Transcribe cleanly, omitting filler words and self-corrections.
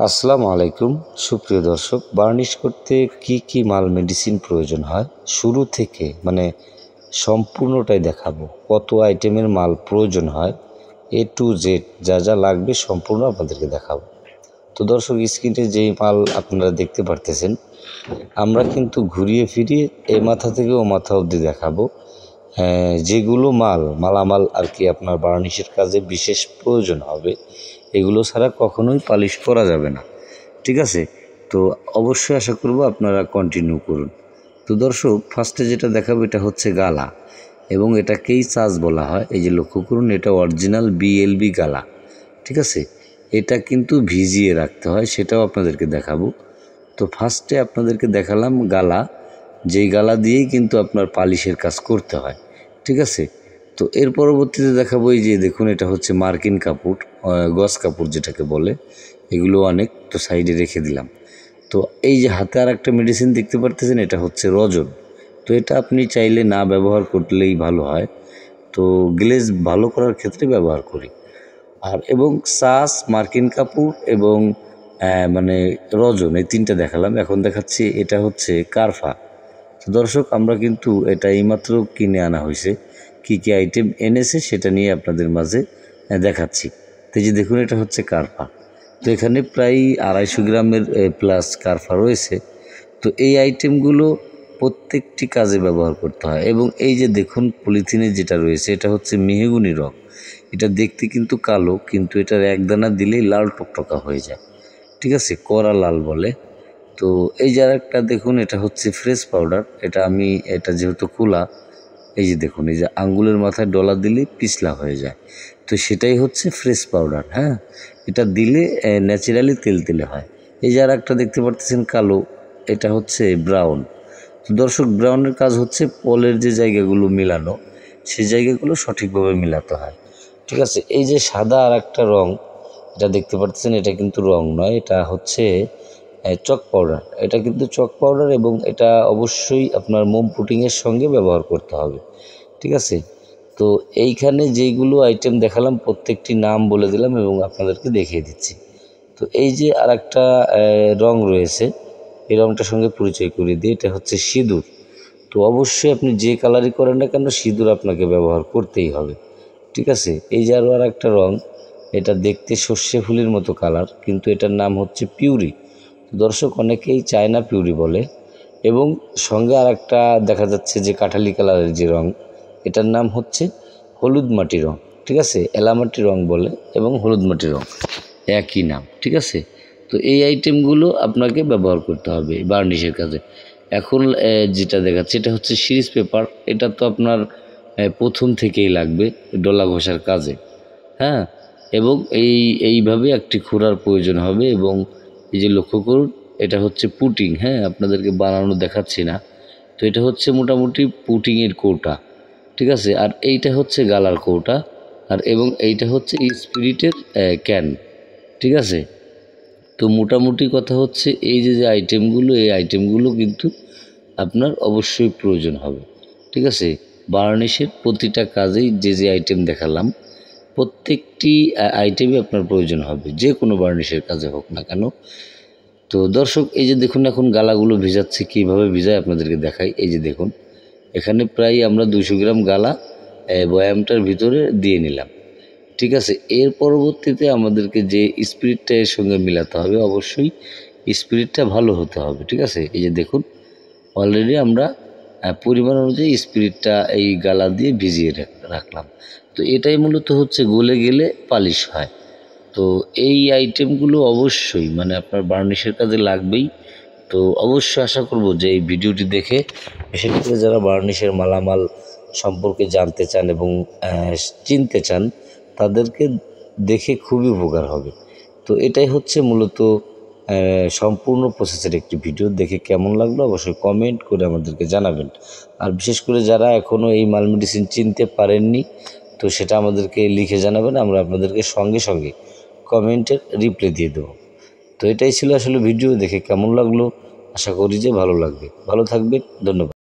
আসসালামু আলাইকুম সুপ্রিয় দর্শক, বার্নিশ করতে কি মাল মেডিসিন প্রয়োজন হয় শুরু থেকে সম্পূর্ণটাই দেখাবো। কত আইটেমের মাল প্রয়োজন হয় A to Z যা লাগবে সম্পূর্ণ আপনাদেরকে দেখাবো। তো দর্শক, স্ক্রিনে যেই মাল আপনারা দেখতে পারতেছেন, আমরা কিন্তু ঘুরিয়ে ফিরিয়ে এ মাথা থেকে ও মাথা অবধি দেখাবো। যেগুলো মালামাল আর কি আপনার বার্নিশের কাজে বিশেষ প্রয়োজন হবে, এগুলো ছাড়া কখনোই পালিশ করা যাবে না। ঠিক আছে, তো অবশ্যই আশা করব আপনারা কন্টিনিউ করুন। তো দর্শক, ফার্স্টে যেটা দেখাবো এটা হচ্ছে গালা, এবং এটাকেই চাষ বলা হয়। এই যে লক্ষ্য করুন, এটা অরিজিনাল BLB গালা। ঠিক আছে, এটা কিন্তু ভিজিয়ে রাখতে হয়, সেটাও আপনাদেরকে দেখাবো। তো ফার্স্টে আপনাদেরকে দেখালাম গালা, যেই গালা দিয়েই কিন্তু আপনার পালিশের কাজ করতে হয়। ঠিক আছে, তো এর পরবর্তীতে দেখাবো এই যে দেখুন, এটা হচ্ছে মার্কিন কাপড়, গজ কাপড় যেটাকে বলে, এগুলো অনেক, তো সাইডে রেখে দিলাম। তো এই যে হাতে আর একটা মেডিসিন দেখতে পারতেছেন, এটা হচ্ছে রজন। তো এটা আপনি চাইলে না ব্যবহার করলেই ভালো হয়, তো গ্লেজ ভালো করার ক্ষেত্রে ব্যবহার করি। আর এবং সাস, মার্কিন কাপড় এবং রজন, এই তিনটা দেখালাম। এখন দেখাচ্ছি এটা হচ্ছে কারফা। তো দর্শক, আমরা কিন্তু এটা এইমাত্র কিনে আনা হয়েছে, কি আইটেম এনেছে সেটা নিয়ে আপনাদের মাঝে দেখাচ্ছি। তো এই যে দেখুন, এটা হচ্ছে কারফা। তো এখানে প্রায় 250 গ্রামের প্লাস কারফা রয়েছে। তো এই আইটেমগুলো প্রত্যেকটি কাজে ব্যবহার করতে হয়। এবং এই যে দেখুন, পলিথিনে যেটা রয়েছে, এটা হচ্ছে মেহগুনি রং। এটা দেখতে কিন্তু কালো, কিন্তু এটার এক দানা দিলেই লাল টকটকা হয়ে যায়। ঠিক আছে, কড়া লাল বলে। তো এই যে আরেকটা দেখুন, এটা হচ্ছে ফ্রেশ পাউডার। এটা যেহেতু খোলা, এই যে দেখুন, এই যে আঙ্গুলের মাথায় ডলা দিলেই পিছলা হয়ে যায়, তো সেটাই হচ্ছে ফ্রেশ পাউডার। হ্যাঁ, এটা দিলে ন্যাচারালি তেলতেলে হয়। এই যে আরেকটা দেখতে পারতেছেন কালো, এটা হচ্ছে ব্রাউন। তো দর্শক, ব্রাউনের কাজ হচ্ছে পলের যে জায়গাগুলো মিলানো, সেই জায়গাগুলো সঠিকভাবে মিলাতে হয়। ঠিক আছে, এই যে সাদা আর একটা রং, এটা দেখতে পাচ্ছেন, এটা কিন্তু রং নয়, এটা হচ্ছে চক পাউডার। এটা কিন্তু চক পাউডার, এবং এটা অবশ্যই আপনার মোম পুটিংয়ের সঙ্গে ব্যবহার করতে হবে। ঠিক আছে, তো এইখানে যেইগুলো আইটেম দেখালাম প্রত্যেকটি নাম বলে দিলাম এবং আপনাদেরকে দেখিয়ে দিচ্ছি। তো এই যে আর একটা রং রয়েছে, এই রংটার সঙ্গে পরিচয় করিয়ে দিই, এটা হচ্ছে সিঁদুর। তো অবশ্যই আপনি যে কালারই করেন না কেন, সিঁদুর আপনাকে ব্যবহার করতেই হবে। ঠিক আছে, এই যে আরও আর একটা রং, এটা দেখতে সর্ষে ফুলের মতো কালার, কিন্তু এটার নাম হচ্ছে পিউরি। দর্শক, অনেকেই চায়না পিউরি বলে। এবং সঙ্গে আর একটা দেখা যাচ্ছে যে কাঠালি কালারের যে রং, এটার নাম হচ্ছে হলুদ মাটি রং। ঠিক আছে, এলামাটি রং বলে এবং হলুদ মাটি রং একই নাম। ঠিক আছে, তো এই আইটেমগুলো আপনাকে ব্যবহার করতে হবে বার্নিশের কাজে। এখন যেটা দেখাচ্ছে, এটা হচ্ছে সিরিজ পেপার। এটা তো আপনার প্রথম থেকেই লাগবে ডলা ঘষার কাজে। হ্যাঁ, এবং এইভাবে একটি খোঁড়ার প্রয়োজন হবে। এবং এই যে লক্ষ্য করুন, এটা হচ্ছে পুটিং। হ্যাঁ, আপনাদেরকে বানানো দেখাচ্ছি না। তো এটা হচ্ছে মোটামুটি পুটিংয়ের কৌটা। ঠিক আছে, আর এইটা হচ্ছে গালার কৌটা, আর এবং এইটা হচ্ছে স্পিরিটের ক্যান। ঠিক আছে, তো মোটামুটি কথা হচ্ছে এই যে আইটেমগুলো, এই আইটেমগুলো কিন্তু আপনার অবশ্যই প্রয়োজন হবে। ঠিক আছে, বার্নিশের প্রতিটা কাজেই যে আইটেম দেখালাম, প্রত্যেকটি আইটেমই আপনার প্রয়োজন হবে, যে কোনো বার্নিশের কাজে হোক না কেন। তো দর্শক, এই যে দেখুন, এখন গালাগুলো ভিজাচ্ছে, কীভাবে ভিজায় আপনাদেরকে দেখাই। এই যে দেখুন, এখানে প্রায় আমরা 200 গ্রাম গালা বয়ামটার ভিতরে দিয়ে নিলাম। ঠিক আছে, এর পরবর্তীতে আমাদেরকে যে স্পিরিটটা এর সঙ্গে মিলাতে হবে, অবশ্যই স্পিরিটটা ভালো হতে হবে। ঠিক আছে, এই যে দেখুন, অলরেডি আমরা পরিমাণ অনুযায়ী স্পিরিটটা এই গালা দিয়ে ভিজিয়ে রাখলাম। তো এটাই মূলত হচ্ছে গলে গেলে পালিশ হয়। তো এই আইটেমগুলো অবশ্যই আপনার বার্নিশের কাজে লাগবেই। তো অবশ্যই আশা করব যে এই ভিডিওটি দেখে বিশেষ করে যারা বার্নিশের মালামাল সম্পর্কে জানতে চান এবং চিনতে চান, তাদেরকে দেখে খুবই উপকার হবে। তো এটাই হচ্ছে মূলত সম্পূর্ণ প্রসেসের একটি ভিডিও। দেখে কেমন লাগলো অবশ্যই কমেন্ট করে আমাদেরকে জানাবেন। আর বিশেষ করে যারা এখনও এই মাল মেডিসিন চিনতে পারেননি, তো সেটা আমাদেরকে লিখে জানাবেন, আমরা আপনাদেরকে সঙ্গে সঙ্গে কমেন্টের রিপ্লাই দিয়ে দেবো। তো এটাই ছিল আসলে ভিডিও। দেখে কেমন লাগলো, আশা করি যে ভালো লাগবে। ভালো থাকবেন, ধন্যবাদ।